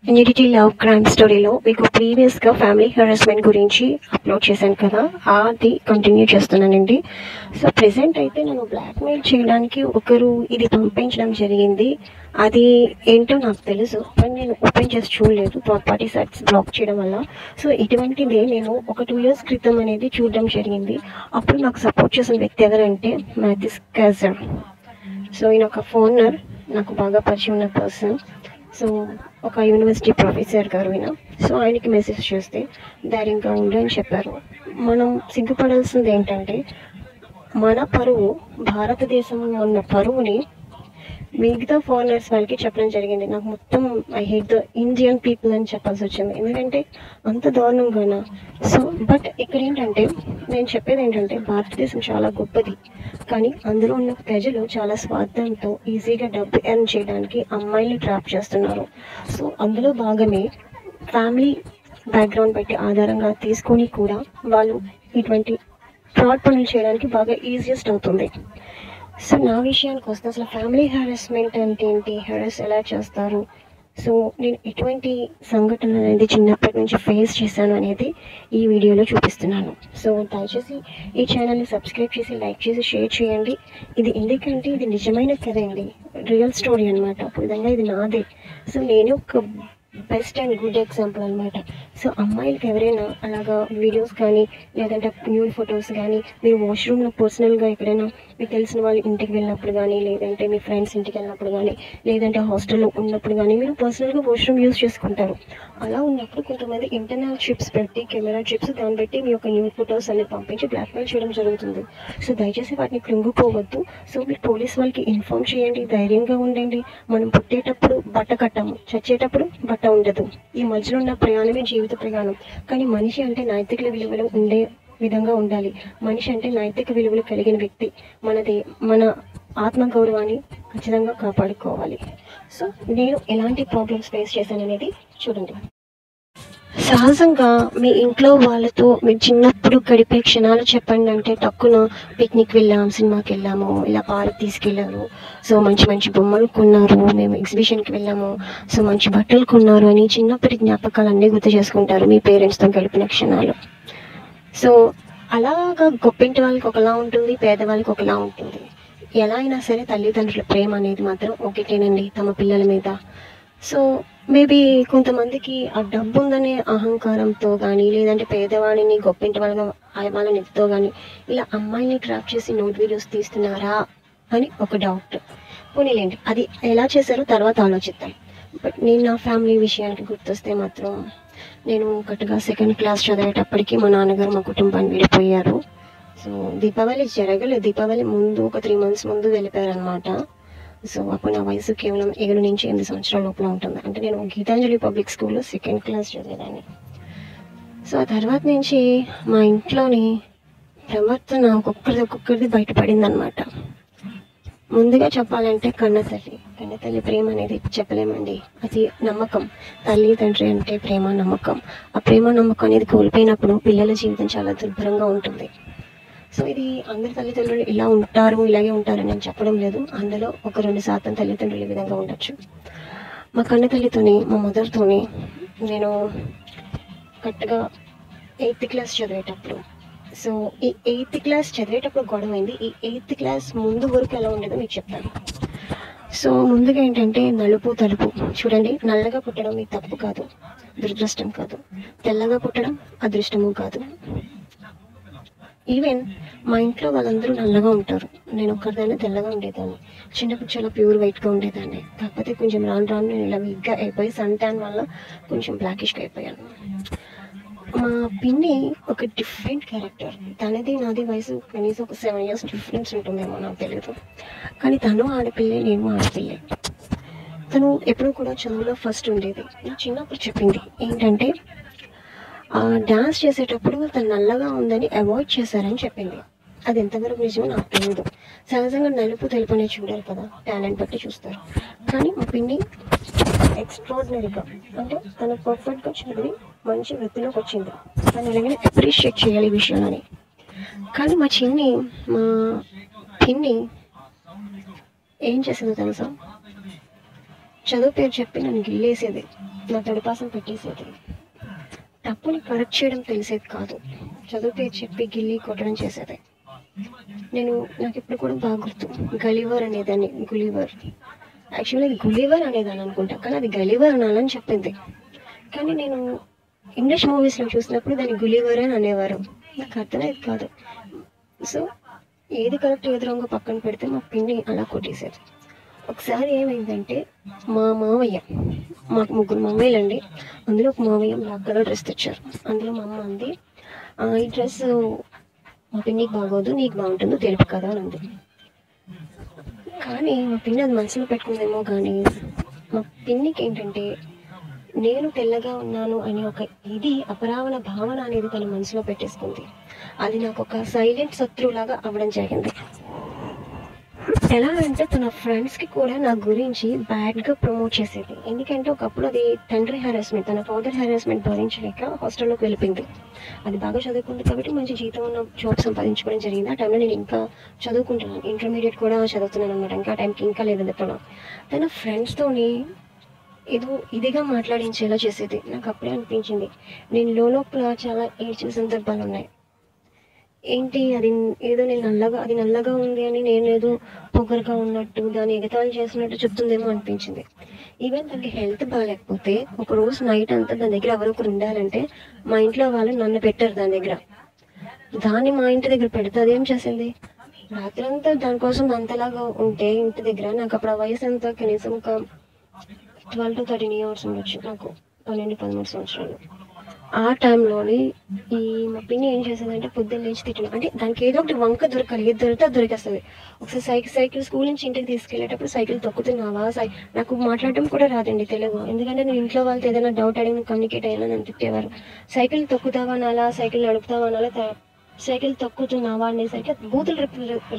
Nudity love crime స్టోరీలో మీకు ప్రీవియస్గా ఫ్యామిలీ హెరాస్మెంట్ గురించి అప్లోడ్ చేశాను కదా, అది కంటిన్యూ చేస్తున్నానండి. సో ప్రెసెంట్ అయితే నన్ను బ్లాక్మెయిల్ చేయడానికి ఒకరు ఇది పంపించడం జరిగింది. అది ఏంటో నాకు తెలుసు, కానీ నేను ఓపెన్ చేసి చూడలేదు, థర్డ్ పార్టీ సైట్స్ బ్లాక్ చేయడం వల్ల. సో ఇటువంటిదే నేను ఒక 2 years క్రితం అనేది చూడడం జరిగింది. అప్పుడు నాకు సపోర్ట్ చేసిన వ్యక్తి ఎవరంటే మ్యాథిస్ క్యాజర్. సో ఈయన ఒక ఫోనర్, నాకు బాగా పరిచయం ఉన్న పర్సన్. సో ఒక యూనివర్సిటీ ప్రొఫెసర్ గారు అయినా. సో ఆయనకి మెసేజ్ చేస్తే ధైర్యంగా ఉండు అని చెప్పారు. మనం సిగ్గుపడాల్సింది ఏంటంటే మన పరువు, భారతదేశం ఉన్న పరువుని మిగతా ఫారినర్స్ వాళ్ళకి చెప్పడం జరిగింది. నాకు మొత్తం I hate the Indian people అని చెప్పాల్సి వచ్చింది, ఎందుకంటే అంత దారుణంగానా. సో బట్ ఇక్కడ ఏంటంటే నేను చెప్పేది ఏంటంటే భారతదేశం చాలా గొప్పది, కానీ అందులో ఉన్న ప్రజలు చాలా స్వార్థంతో ఈజీగా డబ్బు ఎర్న్ చేయడానికి అమ్మాయిని ట్రాప్ చేస్తున్నారు. సో అందులో భాగమే ఫ్యామిలీ బ్యాక్గ్రౌండ్ బట్టి ఆధారంగా తీసుకొని కూడా వాళ్ళు ఇటువంటి ఫ్రాడ్ పనులు చేయడానికి బాగా ఈజియెస్ట్ అవుతుంది. సో నా విషయానికి వస్తే అసలు ఫ్యామిలీ హారాస్మెంట్ అంటే ఏంటి, హెరాస్ ఎలా చేస్తారు, సో నేను ఎటువంటి సంఘటన అనేది చిన్నప్పటి నుంచి ఫేస్ చేశాను అనేది ఈ వీడియోలో చూపిస్తున్నాను. సో దయచేసి ఈ ఛానల్ని సబ్స్క్రైబ్ చేసి, లైక్ చేసి, షేర్ చేయండి. ఇది ఎందుకంటే ఇది నిజమైన కథ అండి, రియల్ స్టోరీ అనమాట. అప్పుడు విధంగా ఇది నాదే. సో నేను ఒక బెస్ట్ అండ్ గుడ్ ఎగ్జాంపుల్ అనమాట. సో అమ్మాయిలకి ఎవరైనా అలాగా వీడియోస్ కానీ లేదంటే న్యూడ్ ఫొటోస్ కానీ మీరు వాష్రూమ్లో పర్సనల్గా ఎక్కడైనా మీకు తెలిసిన వాళ్ళ ఇంటికి వెళ్ళినప్పుడు కానీ, లేదంటే మీ ఫ్రెండ్స్ ఇంటికి వెళ్ళినప్పుడు కానీ, లేదంటే హాస్టల్లో ఉన్నప్పుడు కానీ మీరు పర్సనల్గా వాష్రూమ్ యూజ్ చేసుకుంటారు. అలా ఉన్నప్పుడు కొంతమంది ఇంటర్నల్ చిప్స్ పెట్టి, కెమెరా చిప్స్ దాన్ని బట్టి మీ యొక్క న్యూడ్ ఫొటోస్ అనేది పంపించి బ్లాక్మెయిల్ చేయడం జరుగుతుంది. సో దయచేసి వాటిని కృంగిపోవద్దు. సో మీరు పోలీస్ వాళ్ళకి ఇన్ఫార్మ్ చేయండి, ధైర్యంగా ఉండండి. మనం పుట్టేటప్పుడు బట్ట కట్టము, చచ్చేటప్పుడు బట్ట ఉండదు. ఈ మధ్యలో ఉన్న ప్రయాణమే జీవిత ప్రయాణం. కానీ మనిషి అంటే నైతిక విలువలు ఉండే విధంగా ఉండాలి. మనిషి అంటే నైతిక విలువలు కలిగిన వ్యక్తి. మన ఆత్మగౌరవాన్ని ఖచ్చితంగా కాపాడుకోవాలి. సో నేను ఎలాంటి ప్రాబ్లమ్స్ ఫేస్ చేశాను అనేది చూడండి. సహజంగా మీ ఇంట్లో వాళ్ళతో మీరు చిన్నప్పుడు గడిపే క్షణాలు చెప్పండి అంటే టక్కున పిక్నిక్ వెళ్ళాం, సినిమాకి వెళ్ళాము, ఇలా పార్క్ తీసుకెళ్ళారు, సో మంచి మంచి బొమ్మలు కొన్నారు, మేము ఎగ్జిబిషన్కి వెళ్ళాము, సో మంచి బట్టలు కొన్నారు అని చిన్నప్పటి జ్ఞాపకాలు అన్నీ గుర్తు చేసుకుంటారు మీ పేరెంట్స్తో గడిపిన క్షణాలు. సో అలాగా గొప్పింటి వాళ్ళకి ఒకలా ఉంటుంది, పేదవాళ్ళకి ఒకలా ఉంటుంది. ఎలా అయినా సరే తల్లిదండ్రుల ప్రేమ అనేది మాత్రం ఒకటేనండి తమ పిల్లల మీద. సో మేబీ కొంతమందికి ఆ డబ్బు ఉందనే అహంకారంతో కానీ, లేదంటే పేదవాడిని గొప్పింటి వాళ్ళ నిధితో కానీ ఇలా అమ్మాయిని ట్రాప్ చేసి నోట్ వీడియోస్ తీస్తున్నారా అని ఒక డౌట్. పోనీలేండి, అది ఎలా చేశారో తర్వాత ఆలోచిద్దాం. బట్ నేను నా ఫ్యామిలీ విషయానికి గుర్తొస్తే మాత్రం నేను కరెక్ట్గా 2nd class చదివేటప్పటికి మా నాన్నగారు మా కుటుంబాన్ని విడిపోయారు. సో దీపావళి జరగలేదు, దీపావళి ముందు ఒక 3 months ముందు వెళ్ళిపోయారు అనమాట. సో అప్పుడు నా వయసు కేవలం 7 నుంచి 8 సంవత్సరాల లోపల ఉంటుంది. అంటే నేను గీతాంజలి పబ్లిక్ స్కూల్లో 2nd class చదివేదాన్ని. సో ఆ తర్వాత నుంచి మా ఇంట్లోని ప్రవర్తన ఒక్కొక్కరిది బయటపడింది అనమాట. ముందుగా చెప్పాలంటే కన్నతల్లి ప్రేమ అనేది చెప్పలేమండి. అది నమ్మకం. తల్లి తండ్రి అంటే ప్రేమ, నమ్మకం. ఆ ప్రేమ నమ్మకం అనేది కోల్పోయినప్పుడు పిల్లల జీవితం చాలా దుర్భరంగా ఉంటుంది. సో ఇది అందరి తల్లిదండ్రులు ఇలా ఉంటారు, ఇలాగే ఉంటారని నేను చెప్పడం లేదు. అందులో ఒక 2% తల్లిదండ్రులు ఈ విధంగా ఉండొచ్చు. మా కన్న తల్లితోని, మా మదర్తోని నేను కరెక్ట్గా 8th class చదివేటప్పుడు, సో ఈ 8th class చదివేటప్పుడు గొడవ అయింది. ఈ 8th class ముందు వరకు ఎలా ఉండేదో మీకు చెప్తాను. సో ముందుగా ఏంటంటే నలుపు తలుపు చూడండి. నల్లగా పుట్టడం మీకు తప్పు కాదు, దురదృష్టం కాదు. తెల్లగా పుట్టడం అదృష్టము కాదు. ఈవెన్ మా ఇంట్లో వాళ్ళందరూ నల్లగా ఉంటారు, నేను ఒక్కరిదాన్ని తెల్లగా ఉండేదాన్ని. చిన్నప్పుడు చాలా ప్యూర్ వైట్గా ఉండేదాన్ని. కాకపోతే కొంచెం రాను నేను ఇలా వీక్గా అయిపోయి సన్ ట్యాన్ వల్ల కొంచెం బ్లాకిష్గా అయిపోయాను. మా పిన్ని ఒక డిఫరెంట్ క్యారెక్టర్. తనది నాది వయసు కనీసం ఒక 7 years డిఫరెన్స్ ఉంటుందేమో, నాకు తెలియదు. కానీ తను ఆడపిల్లే, నేను ఆడపిల్లే. తను ఎప్పుడూ కూడా చదువులో ఫస్ట్ ఉండేది. నాకు చిన్నప్పుడు చెప్పింది ఏంటంటే డ్యాన్స్ చేసేటప్పుడు తను నల్లగా ఉందని అవాయిడ్ చేశారని చెప్పింది. అది ఎంతవరకు నిజమో నాకు తెలియదు. సహజంగా నలుపు తెలుపు అనేది చూడాలి కదా, టాలెంట్ బట్టి చూస్తారు. కానీ మా పిన్ని ఎక్స్ట్రాడినరీగా, అంటే తను పర్ఫెక్ట్గా చదివి మంచి వృత్తిలోకి వచ్చింది. తను ఎలాగైనా అప్రిషియేట్ చేయాలి ఈ విషయాలని. కానీ మా పిన్ని ఏం చేసేదో తెలుసా, చదువు పేరు చెప్పి నన్ను గిల్లేసేది. నా తడిపాసం పెట్టేసేది. తప్పుని కరెక్ట్ చేయడం తెలిసేది కాదు. చదువు పేరు చెప్పి గిల్లి కొట్టడం చేసేది. నాకు ఇప్పుడు కూడా బాగా గుర్తు, గలివర్ అనేదాన్ని. గులివర్, యాక్చువల్లీ అది గులివర్ అనేదాన్ని అనుకుంటా, కానీ అది గలివర్ అనాలని చెప్పింది. కానీ నేను ఇంగ్లీష్ మూవీస్లో చూసినప్పుడు దాన్ని గులివర్ అని అనేవారు. నాకు అర్థమయ్యేది కాదు. సో ఏది కరెక్ట్ ఏది రాంగో పక్కన పెడితే మా పిన్ని అలా కొట్టేసేది. ఒకసారి ఏమైందంటే, మా మావయ్య, మాకు 3 మావయ్యలండి, అందులో ఒక మావయ్య బ్లాక్ కలర్ డ్రెస్ తెచ్చారు. అందులో మా అమ్మ అంది, ఈ డ్రెస్ మా పిన్నికి బాగోదు, నీకు బాగుంటుందో తెలుపు కదా అని అంది. కానీ మా పిన్ని అది మనసులో పెట్టుకుందేమో, కానీ మా పిన్నికి ఏంటంటే నేను తెల్లగా ఉన్నాను అనే ఒక అపరావణ భావన అనేది తన మనసులో పెట్టేసుకుంది. అది నాకు ఒక సైలెంట్ శత్రువులాగా అవ్వడం జరిగింది. ఎలా అంటే తన ఫ్రెండ్స్కి కూడా నా గురించి బ్యాడ్గా ప్రమోట్ చేసేది. ఎందుకంటే ఒకప్పుడు అది తండ్రి హెరాస్మెంట్, తన ఫాదర్ హెరాస్మెంట్ భరించలేక హాస్టల్లోకి వెళ్ళిపోయింది. అది బాగా చదువుకుంది కాబట్టి మంచి జీతం ఉన్న జాబ్ సంపాదించుకోవడం జరిగింది. ఆ టైంలో నేను ఇంకా చదువుకుంటున్నాను, ఇంటర్మీడియట్ కూడా చదువుతున్నాను అనమాట. ఇంకా ఆ టైంకి ఇంకా లేదు ఎప్పుడు. తన ఫ్రెండ్స్తోని ఇదిగా మాట్లాడించేలా చేసేది. నాకు అప్పుడే అనిపించింది, నేను లోపల చాలా ఏడ్చిన సందర్భాలు ఉన్నాయి. ఏంటి అది ఏదో అది నల్లగా ఉంది అని నేను ఏదో పొగరుగా ఉన్నట్టు, దాన్ని ఎగతాళి చేసినట్టు చెప్తుందేమో అనిపించింది. ఈవెన్ దానికి హెల్త్ బాగాలేకపోతే ఒక రోజు నైట్ అంతా దాని దగ్గర ఎవరొకరు ఉండాలంటే మా ఇంట్లో వాళ్ళు నన్ను పెట్టారు దాని దగ్గర. దాన్ని మా ఇంటి దగ్గర పెడితే అదేం చేసింది, రాత్రంతా దానికోసం అంతలాగా ఉంటే ఇంటి దగ్గర. నాకు అప్పుడు ఆ వయసు అంతా కనీసం ఒక 12 to 13 years ఉండొచ్చు, నాకు 12-13 సంవత్సరాలు. ఆ టైంలోని మా పిన్ని ఏం చేసేదంటే పొద్దున్న లేచి తిట్టడం, అంటే దానికి ఏదో ఒకటి వంక దొరకాలి, ఏది దొరికితే అది దొరికేస్తుంది. ఒకసారి సైకిల్ స్కూల్ నుంచి ఇంటికి తీసుకెళ్ళేటప్పుడు సైకిల్ తొక్కుతున్నావా, నాకు మాట్లాడడం కూడా రాదండి తెలుగు. ఎందుకంటే నేను ఇంట్లో వాళ్ళతో ఏదైనా డౌట్ అడిగి కమ్యూనికేట్ అయ్యానని నన్ను తిట్టేవారు. సైకిల్ తొక్కుతావా అనాలా, సైకిల్ నడుపుతావా అనాలా, సైకిల్ తొక్కుతున్నావా అనేసరికి బూతులు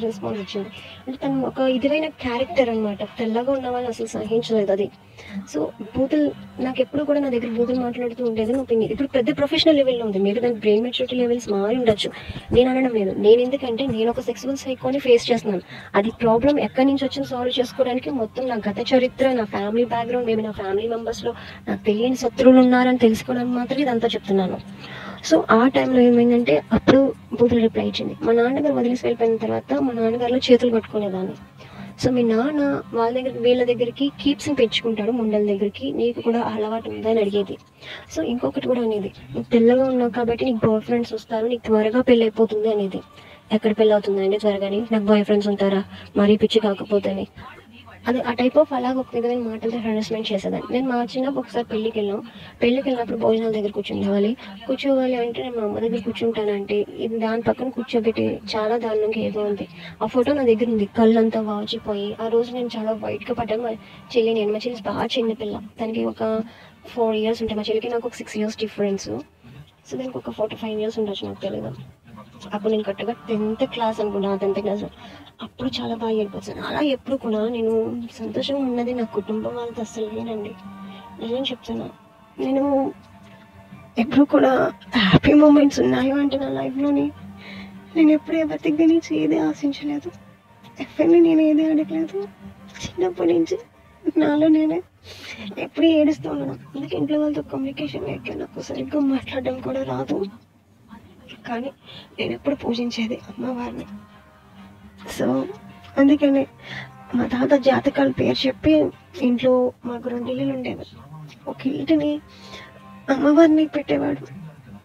రెస్పాన్స్ వచ్చింది. అంటే తను ఒక ఇదివైన క్యారెక్టర్ అనమాట. తెల్లగా ఉన్న వాళ్ళు అసలు సహించలేదు అది. సో బూతులు నాకు ఎప్పుడు కూడా నా దగ్గర బూతులు మాట్లాడుతూ ఉండేది మా పిన్ని. ఇప్పుడు పెద్ద ప్రొఫెషనల్ లెవెల్లో ఉంది, మీరు దాని బ్రెయిన్ మెచ్యూరిటీ లెవెల్స్ మారి ఉండొచ్చు, నేను అనడం లేదు. నేను ఎందుకంటే నేను ఒక సెక్సువల్ సైకోని ఫేస్ చేస్తున్నాను. అది ప్రాబ్లం ఎక్కడి నుంచి వచ్చింది సాల్వ్ చేసుకోవడానికి మొత్తం నా గత చరిత్ర, నా ఫ్యామిలీ బ్యాక్గ్రౌండ్, మేబీ నా ఫ్యామిలీ మెంబర్స్లో నాకు తెలియని శత్రువులు ఉన్నారని తెలుసుకోవడానికి మాత్రమే ఇదంతా చెప్తున్నాను. సో ఆ టైంలో ఏమైందంటే అప్పుడు బూతులు రిప్లై ఇచ్చింది. మా నాన్నగారు వదిలేసి వెళ్ళిపోయిన తర్వాత మా నాన్నగారిలో చేతులు పట్టుకునేదాన్ని. సో మీ నాన్న వీళ్ళ దగ్గరికి కీప్స్ని పెంచుకుంటాడు, ముండల దగ్గరికి, నీకు కూడా అలవాటు ఉందని అడిగేది. సో ఇంకొకటి కూడా అనేది, నువ్వు తెల్లగా ఉన్నావు కాబట్టి నీకు బాయ్ ఫ్రెండ్స్ వస్తారు, నీకు త్వరగా పెళ్ళి అయిపోతుంది అనేది. ఎక్కడ పెళ్ళి అవుతుందండి త్వరగాని, నాకు బాయ్ ఫ్రెండ్స్ ఉంటారా మరీ పిచ్చి కాకపోతేనే. అది ఆ టైప్ ఆఫ్ అలాగ ఒక విధమైన మాటలతో హెరాస్మెంట్ చేసేదాన్ని. నేను మా చిన్నప్పుడు ఒకసారి పెళ్ళికి వెళ్ళినప్పుడు భోజనాల దగ్గర కూర్చోవాలి అంటే నేను మా అమ్మ దగ్గర కూర్చుంటానంటే ఇది దాని పక్కన కూర్చోబెట్టి చాలా దారుణంగా ఏదో ఉంది. ఆ ఫోటో నా దగ్గర ఉంది, కళ్ళంతా వాచిపోయి. ఆ రోజు నేను చాలా వైట్గా పడ్డాను. మా చెల్లి బాగా చిన్న పిల్ల, తనకి ఒక 4 years ఉంటాయి, మా చెల్లికి నాకు ఒక 6 years డిఫరెన్స్. సో దానికి ఒక 4-5 years ఉండొచ్చు, నాకు తెలియదు. అప్పుడు నేను కరెక్ట్గా 10th class అనుకుంటా, 10th class. అప్పుడు చాలా బాగా ఏడిపోతాను. అలా ఎప్పుడు కూడా నేను సంతోషంగా ఉన్నది నా కుటుంబం వాళ్ళతో అస్సలు లేనండి. నేనేం చెప్తున్నా, నేను ఎప్పుడు కూడా హ్యాపీ మూమెంట్స్ ఉన్నాయో అంటే నా లైఫ్లోని నేను ఎప్పుడు ఎవరి దగ్గర నుంచి ఏది ఆశించలేదు, ఎవరిని నేను ఏది అడగలేదు. చిన్నప్పటి నుంచి నాలో నేనే ఎప్పుడు ఏడుస్తూ ఉన్నాను. అందుకే ఇంట్లో వాళ్ళతో కమ్యూనికేషన్ లేక నాకు సరిగ్గా మాట్లాడడం కూడా రాదు. కానీ నేను ఎప్పుడు పూజించేది అమ్మవారిని. సో అందుకని మా తాత జాతకాల పేరు చెప్పి ఇంట్లో మాకు 2 ఇల్లులు ఉండేవి. ఒక ఇంటిని అమ్మవారిని పెట్టేవాడు.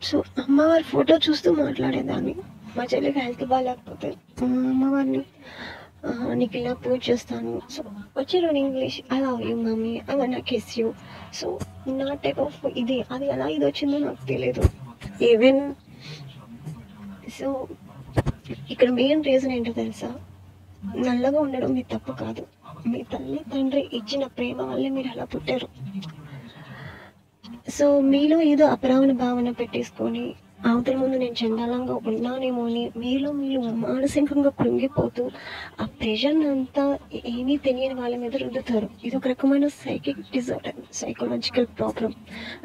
సో అమ్మవారి ఫోటో చూస్తూ మాట్లాడేదాన్ని. మా చెల్లికి హెల్త్ బాగాలేకపోతే అమ్మవారిని నీకు ఇలా పూజ చేస్తాను. సో వచ్చారు English, I love you mummy, I want to kiss you. So నా టైప్ ఆఫ్ అది ఎలా ఇది వచ్చిందో నాకు తెలియదు. ఈవెన్ సో ఇక్కడ మెయిన్ రీజన్ ఏంటో తెలుసా, నల్లగా ఉండడం మీ తప్పు కాదు, మీ తల్లి తండ్రి ఇచ్చిన ప్రేమ వల్లే మీరు అలా పుట్టారు. సో మీలో ఏదో అపరావణ భావన పెట్టేసుకొని అవతల ముందు నేను చండాలంగా ఉన్నానేమో అని మీరు మానసికంగా కృంగిపోతూ ఆ ప్రెషర్ అంతా ఏమీ తెలియని వాళ్ళ మీద రుద్దుతారు. ఇది ఒక రకమైన సైకిక్ డిజార్డర్, సైకలాజికల్ ప్రాబ్లం.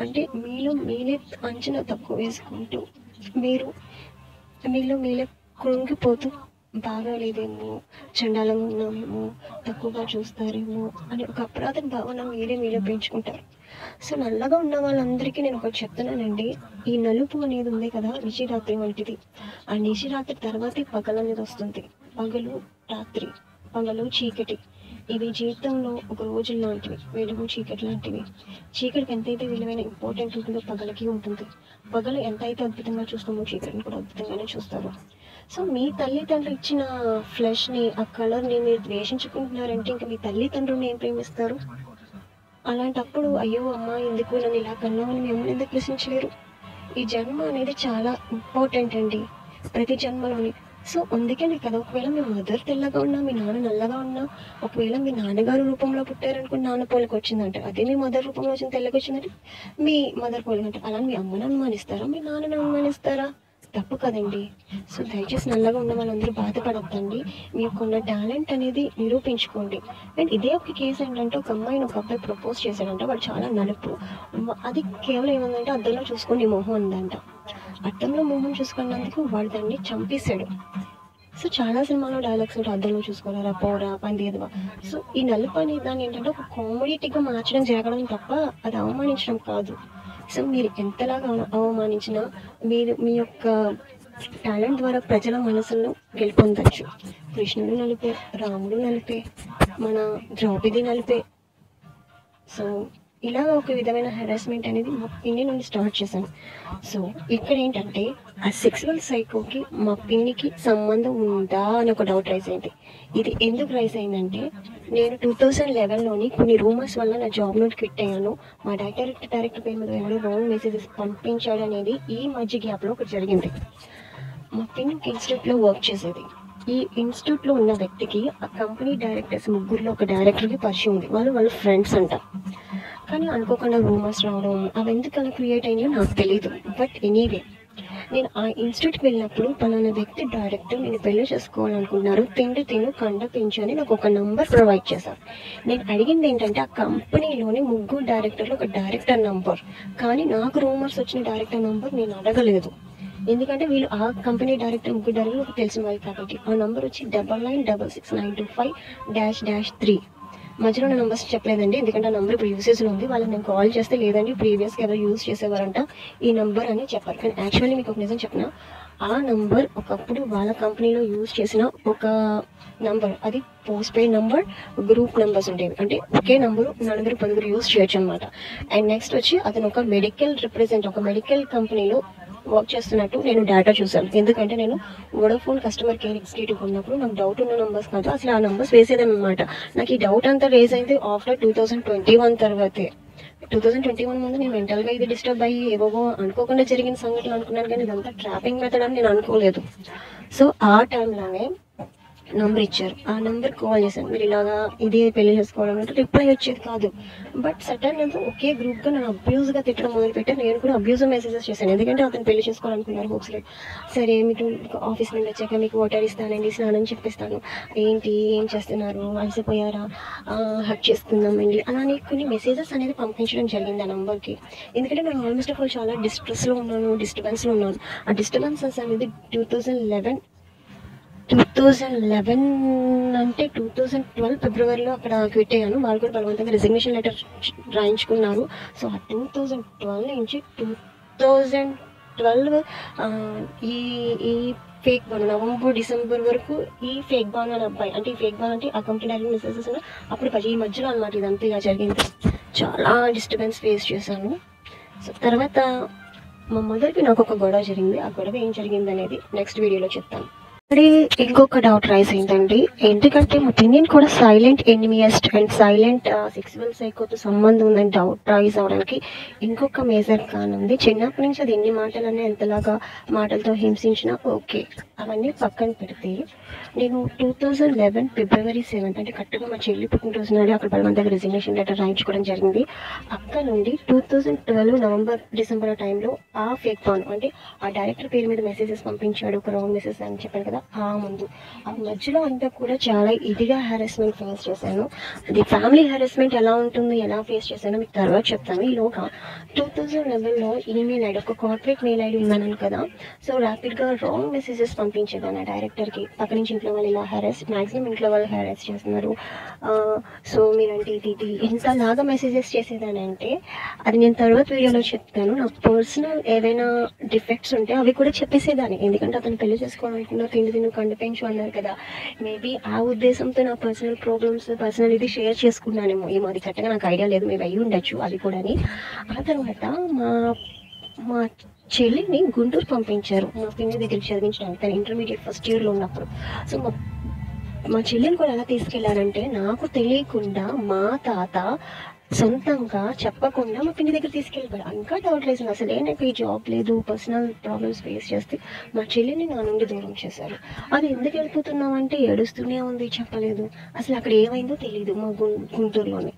అంటే మీరే అంచనా తక్కువ వేసుకుంటూ మీలో కృంగిపోతూ బాగాలేదేమో, చండాలంగా ఉన్నామేమో, తక్కువగా చూస్తారేమో అని ఒక అపరాధ భావన మీలో పెంచుకుంటారు. సో నల్లగా ఉన్న వాళ్ళందరికీ నేను ఒకటి చెప్తున్నానండి. ఈ నలుపు అనేది ఉంది కదా, నిశిరాత్రి వంటిది. ఆ నిశిరాత్రి తర్వాతే పగలు అనేది వస్తుంది. పగలు రాత్రి, పగలు చీకటి, ఇవి జీవితంలో ఒక రోజు లాంటివి, వెలుగు చీకటి లాంటివి. చీకటికి ఎంతైతే విలువైన ఇంపార్టెంట్ ఉంటుందో పగలకి ఉంటుంది. పగలు ఎంతైతే అద్భుతంగా చూస్తామో చీకటిని కూడా అద్భుతంగానే చూస్తారు. సో మీ తల్లిదండ్రులు ఇచ్చిన ఫ్లెష్ని, ఆ కలర్ని మీరు ద్వేషించుకుంటున్నారంటే ఇంకా మీ తల్లిదండ్రులను ఏం ప్రేమిస్తారు? అలాంటప్పుడు అయ్యో అమ్మ ఎందుకు నన్ను ఇలా కన్నావు అని మిమ్మల్ని ఎందుకు ప్రశ్నించలేరు? ఈ జన్మ అనేది చాలా ఇంపార్టెంట్ అండి, ప్రతి జన్మలోని. సో అందుకనే కదా, ఒకవేళ మీ మదర్ తెల్లగా ఉన్నా, మీ నాన్న నల్లగా ఉన్నా, ఒకవేళ మీ నాన్నగారు రూపంలో పుట్టారనుకుని నాన్న పోలికి వచ్చిందంట, అదే మీ మదర్ రూపంలో వచ్చింది తెల్లగా వచ్చిందంటే మీ మదర్ పోలిక అంటే, అలా మీ అమ్మని అనుమానిస్తారా, మీ నాన్నని అనుమానిస్తారా? తప్పు కదండి. సో దయచేసి నల్లగా ఉన్న వాళ్ళందరూ బాధపడద్దండి. మీకున్న టాలెంట్ అనేది నిరూపించుకోండి. అండ్ ఇదే ఒక కేసు ఏంటంటే, ఒక అమ్మాయిని ఒక అబ్బాయి ప్రపోజ్ చేశాడంట, వాడు చాలా నలుపు. అది కేవలం ఏమందంటే అద్దంలో చూసుకొని మొహం అందంట. అద్దంలో మొహం చూసుకున్నందుకు వాడు దాన్ని చంపేశాడు. సో చాలా సినిమాలో డైలాగ్స్ ఉంటాయి, అద్దంలో చూసుకోలేరా, పోరా, పని ఎదవా. సో ఈ నలుపు అనే దాన్ని ఏంటంటే ఒక కామెడీగా మార్చడం జరగడం తప్ప అది అవమానించడం కాదు. సో మీరు ఎంతలాగా అవమానించినా మీరు మీ యొక్క టాలెంట్ ద్వారా ప్రజల మనసులను గెలుపొందొచ్చు. కృష్ణుడు నలిపే, రాముడు నలిపే, మన ద్రౌపది నలిపే. సో ఇలా ఒక విధమైన హెరాస్మెంట్ అనేది మా పిన్ని నుండి స్టార్ట్ చేశాను. సో ఇక్కడ ఏంటంటే ఆ సెక్సువల్ సైకోకి మా పిన్నికి సంబంధం ఉందా అని ఒక డౌట్ రైజ్ అయింది. ఇది ఎందుకు రైజ్ అయిందంటే, నేను 2011లోని కొన్ని రూమర్స్ వల్ల నా జాబ్ నుండి క్విట్ అయ్యాను. మా డైరెక్టర్ పేరు మీద ఎవడో రాంగ్ మెసేజెస్ పంపించాడు అనేది ఈ మధ్య గ్యాప్లో ఒకటి జరిగింది. మా పిన్నికి ఇన్స్టిట్యూట్లో వర్క్ చేసేది. ఈ ఇన్స్టిట్యూట్లో ఉన్న వ్యక్తికి ఆ కంపెనీ డైరెక్టర్స్ ముగ్గురులో ఒక డైరెక్టర్కి పరిచయం ఉంది. వాళ్ళ ఫ్రెండ్స్ అంట. కానీ అనుకోకుండా రూమర్స్ రావడం అవి ఎందుకు అలా క్రియేట్ అయినాయో నాకు తెలియదు. బట్ ఎనీవే, నేను ఆ ఇన్స్టిట్యూట్కి వెళ్ళినప్పుడు పలానా వ్యక్తి డైరెక్టర్ నేను పెళ్లి చేసుకోవాలనుకుంటున్నారు, తిను కండ పెంచు అని నాకు ఒక నంబర్ ప్రొవైడ్ చేశారు. నేను అడిగింది ఏంటంటే, ఆ కంపెనీలోని ముగ్గురు డైరెక్టర్లు ఒక డైరెక్టర్ నంబర్, కానీ నాకు రూమర్స్ వచ్చిన డైరెక్టర్ నంబర్ నేను అడగలేదు. ఎందుకంటే వీళ్ళు ఆ కంపెనీ డైరెక్టర్ ముగ్గురు డైరెక్టర్ తెలిసిన వాళ్ళు కాబట్టి. ఆ నంబర్ వచ్చి 99669255-3. మధ్యలో నా నంబర్స్ చెప్పలేదండి, ఎందుకంటే ఆ నెంబర్ ఇప్పుడు యూసేజ్లో ఉంది. వాళ్ళకి నేను కాల్ చేస్తే లేదండి ప్రీవియస్గా ఎవరు యూజ్ చేసేవారంట ఈ నెంబర్ అని చెప్పారు. కానీ యాక్చువల్లీ మీకు ఒక నిజం చెప్పిన, ఆ నంబర్ ఒకప్పుడు వాళ్ళ కంపెనీలో యూజ్ చేసిన ఒక నంబర్. అది post paid number, group numbers ఉండేవి. అంటే ఒకే నంబరు 4-10 యూజ్ చేయొచ్చు అనమాట. అండ్ నెక్స్ట్ వచ్చి అతను ఒక మెడికల్ కంపెనీలో వర్క్ చేస్తున్నట్టు నేను డేటా చూసాను. ఎందుకంటే నేను వోడాఫోన్ కస్టమర్ కేర్ ఎగ్జిక్యూటివ్ ఉన్నప్పుడు నాకు డౌట్ ఉన్న నెంబర్స్ కాదు, అసలు ఆ నెంబర్స్ వేసేదన్నమాట. నాకు ఈ డౌట్ అంతా రేజ్ అయింది ఆఫ్టర్ 2021 తర్వాతే. 2021 ముందు నేను మెంటల్గా ఇది డిస్టర్బ్ అయ్యి ఏవో అనుకోకుండా జరిగిన సంఘటనలు అనుకున్నాను, కానీ ఇదంతా ట్రాపింగ్ మెథడ్ అని నేను అనుకోలేదు. సో ఆ టైంలోనే నంబర్ ఇచ్చారు, ఆ నెంబర్ కాల్ చేశాను. మీరు ఇలాగా ఇది పెళ్లి చేసుకోవడం అంటే రిప్లై వచ్చేది కాదు. బట్ సడన్ ఒకే గ్రూప్గా నన్ను అబ్యూజ్గా తిట్టడం మొదలుపెట్టారు. నేను కూడా అబ్యూజ్ మెసేజెస్ చేశాను, ఎందుకంటే అతను పెళ్లి చేసుకోవాలనుకున్నారు హోప్స్ లేదు. సరే మీకు ఆఫీస్ నుండి వచ్చాక మీకు వాటర్ ఇస్తానండి, స్నానం చెప్పిస్తాను, ఏంటి ఏం చేస్తున్నారు, అలసిపోయారా, హక్ చేసుకుందామండి, అలానే కొన్ని మెసేజెస్ అనేది పంపించడం జరిగింది ఆ నెంబర్కి. ఎందుకంటే నేను ఆల్మోస్ట్ ఆఫ్ ఆల్ చాలా డిస్ట్రెస్లో ఉన్నాను, డిస్టర్బెన్స్లో ఉన్నాను. ఆ డిస్టర్బెన్సెస్ అనేది 2011 అంటే 2012 ఫిబ్రవరిలో అక్కడ క్విట్ అయ్యాను. వాళ్ళు కూడా బలవంతంగా రిజిగ్నేషన్ లెటర్ రాయించుకున్నారు. సో ఆ 2012 నుంచి 2012 ఈ ఫేక్ బాన్ నవంబర్ డిసెంబర్ వరకు ఈ ఫేక్ బాన్ అని అబ్బాయి, అంటే ఈ ఫేక్ బాన్ అంటే ఆ కంపెనీ డైరెక్ట్ మెసేజెస్ అప్పుడు ఈ మధ్యలో అనమాట ఇదంతా ఇలా జరిగింది. చాలా డిస్టర్బెన్స్ ఫేస్ చేశాను. సో తర్వాత మా మదర్కి నాకు ఒక గొడవ జరిగింది. ఆ గొడవ ఏం జరిగింది అనేది నెక్స్ట్ వీడియోలో చెప్తాను. ఇంకొక డౌట్ రైజ్ అయిందండి, ఎందుకంటే మా ఒపీనియన్ కూడా సైలెంట్ ఎనిమియస్ట్ అండ్ సైలెంట్ సెక్సువల్ సైకోతో సంబంధం ఉందని డౌట్ రైజ్ అవడానికి ఇంకొక మేజర్ కారణం ఉంది. చిన్నప్పటి నుంచి అది ఎన్ని మాటలన్నీ ఎంతలాగా మాటలతో హింసించినా ఓకే, అవన్నీ పక్కన పెడితే నేను 2011 ఫిబ్రవరి 7 అంటే కరెక్ట్గా మా చెల్లి పుట్టినరోజు నాడు అక్కడ బలవంతంగా రిజిగ్నేషన్ లెటర్ రాయించుకోవడం జరిగింది. అక్కడ నుండి 2012 నవంబర్ డిసెంబర్ టైంలో ఆ ఫేక్ ఫోన్ అంటే ఆ డైరెక్టర్ పేరు మీద మెసేజెస్ పంపించాడు, ఒక రాంగ్ మెసేజ్ అని చెప్పాను కదా, ఆ మధ్యలో అంతా కూడా చాలా ఇదిగా హారాస్మెంట్ ఫేస్ చేశాను. అది ఫ్యామిలీ హారాస్మెంట్ ఎలా ఉంటుందో, ఎలా ఫేస్ చేశానో మీకు తర్వాత చెప్తాను. ఈలోగా 2011లో ఈమెయిల్ ఐడి, ఒక కార్పొరేట్ మెయిల్ ఐడి ఉందన్నాను కదా, సో ర్యాపిడ్గా రాంగ్ మెసేజెస్ పంపించేదాన్ని ఆ డైరెక్టర్కి. పక్క నుంచి ఇంట్లో వాళ్ళు ఇలా మ్యాక్సిమం ఇంట్లో వాళ్ళు హ్యారెస్ చేస్తున్నారు. సో మీరంటే ఇది ఎంతలాగా మెసేజెస్ చేసేదానంటే అది నేను తర్వాత వీడియోలో చెప్తాను. నాకు పర్సనల్ ఏవైనా డిఫెక్ట్స్ ఉంటే అవి కూడా చెప్పేసేదాన్ని. ఎందుకంటే అతను పెళ్లి చేసుకోవాలనుకున్నా తిండి కండు పెంచు అన్నారు కదా, మేబీ ఆ ఉద్దేశంతో నా పర్సనల్ ప్రాబ్లమ్స్ పర్సనల్ ఇది షేర్ చేసుకున్నానేమో. ఏమో అది కరెక్ట్గా నాకు ఐడియా లేదు, మేబీ అయ్యి ఉండొచ్చు అది కూడా. ఆ తర్వాత మా చెల్లిని గుంటూరు పంపించారు మా పిన్ని దగ్గరికి చదివించడానికి, తను ఇంటర్మీడియట్ ఫస్ట్ ఇయర్లో ఉన్నప్పుడు. సో మా చెల్లిని కూడా ఎలా తీసుకెళ్లారంటే నాకు తెలియకుండా మా తాత సొంతంగా చెప్పకుండా మా పిన్ని దగ్గర తీసుకెళ్ళిపోయారు. ఇంకా డౌట్ లేసింది, అసలు నాకు ఈ జాబ్ లేదు, పర్సనల్ ప్రాబ్లమ్స్ ఫేస్ చేస్తే మా చెల్లిని నా నుండి దూరం చేశారు. అది ఎందుకు వెళ్ళిపోతున్నావు అంటే ఏడుస్తూనే ఉంది, చెప్పలేదు. అసలు అక్కడ ఏమైందో తెలియదు. మా గుంటూరులోనే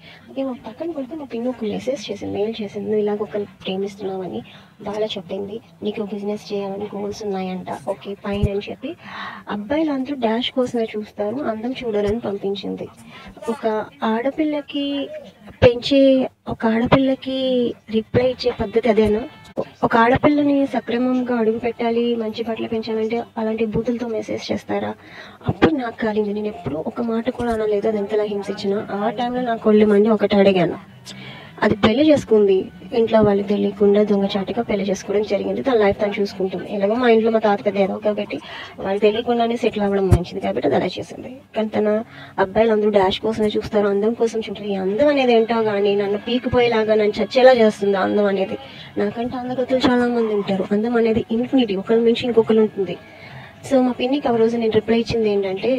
మా పక్కన పడితే మా పిన్ని ఒక మెసేజ్ చేసింది, మెయిల్ చేసింది, నువ్వు ఇలాగ ఒకరిని ప్రేమిస్తున్నావని బాగా చెప్పింది, నీకు బిజినెస్ చేయాలని గోల్స్ ఉన్నాయంట, ఓకే ఫైన్ అని చెప్పి అబ్బాయిలు అందరూ డాష్ కోసమే చూస్తారు, అందం చూడాలని పంపించింది. ఒక ఆడపిల్లకి రిప్లై ఇచ్చే పద్ధతి అదేనా? ఒక ఆడపిల్లని సక్రమంగా అడుగు పెట్టాలి, మంచి బట్టలు పెంచాలంటే అలాంటి బూతులతో మెసేజ్ చేస్తారా? అప్పుడు నాకు కాలింది. నేను ఎప్పుడు ఒక మాట కూడా అనలేదు, అది ఎంతలా హింసించిన. ఆ టైంలో నాకు ఒళ్ళు మండి ఒకటి అడిగాను. అది పెళ్లి చేసుకుంది, ఇంట్లో వాళ్ళకి తెలియకుండా దొంగచాటుగా పెళ్లి చేసుకోవడం జరిగింది. తన లైఫ్ తను చూసుకుంటుంది. ఎలాగో మా ఇంట్లో మా తాత పెద్ద ఏదో కాబట్టి వాళ్ళకి తెలియకుండానే సెటిల్ అవ్వడం మంచిది కాబట్టి అది అలా చేసింది. కానీ తన అబ్బాయిలు అందరూ డాష్ కోసమే చూస్తారు, అందం కోసం చూంటారు. ఈ అందం అనేది ఏంటో కానీ నన్ను పీకిపోయేలాగా నన్ను చచ్చేలా చేస్తుంది అందం అనేది. నాకంటే అందగతులు చాలా మంది ఉంటారు. అందం అనేది ఇన్ఫినిటీ, ఒకరి నుంచి ఇంకొకరు ఉంటుంది. సో మా పిన్నికి ఆ రోజు నేను రిప్లై ఇచ్చింది ఏంటంటే,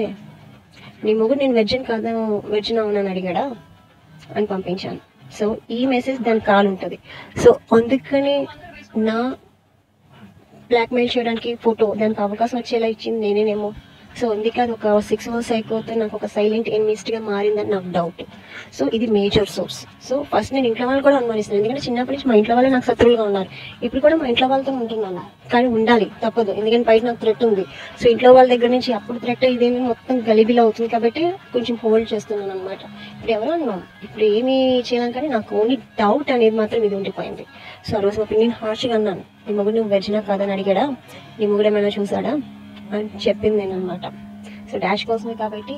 నీ మొగుడు నేను వెజ్ అవునని అడిగాడా అని పంపించాను. సో ఈ మెసేజ్ దానికి కాల్ ఉంటుంది. సో అందుకని నా బ్లాక్మెయిల్ చేయడానికి ఫోటో దానికి అవకాశం వచ్చేలా ఇచ్చింది నేనేనేమో. సో అందుకే అది ఒక 6 months అయిపోతే నాకు ఒక సైలెంట్ ఎనిమిస్ట్గా మారిందని నాకు డౌట్. సో ఇది మేజర్ సోర్స్. సో ఫస్ట్ నేను ఇంట్లో వాళ్ళు కూడా అనుమానిస్తాను, ఎందుకంటే చిన్నప్పటి నుంచి మా ఇంట్లో వాళ్ళే నాకు శత్రువులుగా ఉన్నారు. ఇప్పుడు కూడా మా ఇంట్లో వాళ్ళతో ఉంటున్నాను, కానీ ఉండాలి తప్పదు, ఎందుకంటే బయట నాకు థ్రెట్ ఉంది. సో ఇంట్లో వాళ్ళ దగ్గర నుంచి అప్పుడు థ్రెట్ ఇదేమి మొత్తం గలిబిలా అవుతుంది కాబట్టి కొంచెం హోల్డ్ చేస్తున్నాను అనమాట. ఇప్పుడు ఎవరు అన్నాం, ఇప్పుడు ఏమీ చేయలేం, కానీ నాకు ఓన్లీ డౌట్ అనేది మాత్రం ఇది ఉండిపోయింది. సో ఆ రోజు మా పిన్ని హార్ష్గా అన్నాను, నీ మొగుడు నువ్వు వెజ్నా కాదని అడిగాడా, నీ మొగుడు ఏమైనా చూసాడా అని చెప్పింది నేను అనమాట. సో డాష్ కోసమే కాబట్టి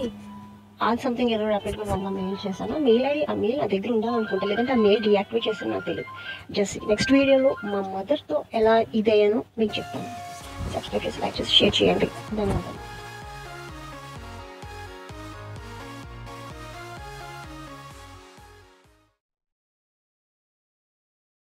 అది సంథింగ్ ఏదో అప్పటిగా బాగా మెయిల్ చేశాను. మెయిల్ ఐడి ఆ మెయిల్ నా దగ్గర ఉండాలనుకుంటా, లేదంటే ఆ మెయిల్ డియాక్టివేట్ చేస్తాను నాకు తెలియదు. జస్ట్ నెక్స్ట్ వీడియోలో మా మదర్తో ఎలా ఇదయ్యానో మీకు చెప్తాను. సబ్స్క్రైబ్ చేసి లైక్ చేసి షేర్ చేయండి. ధన్యవాదాలు.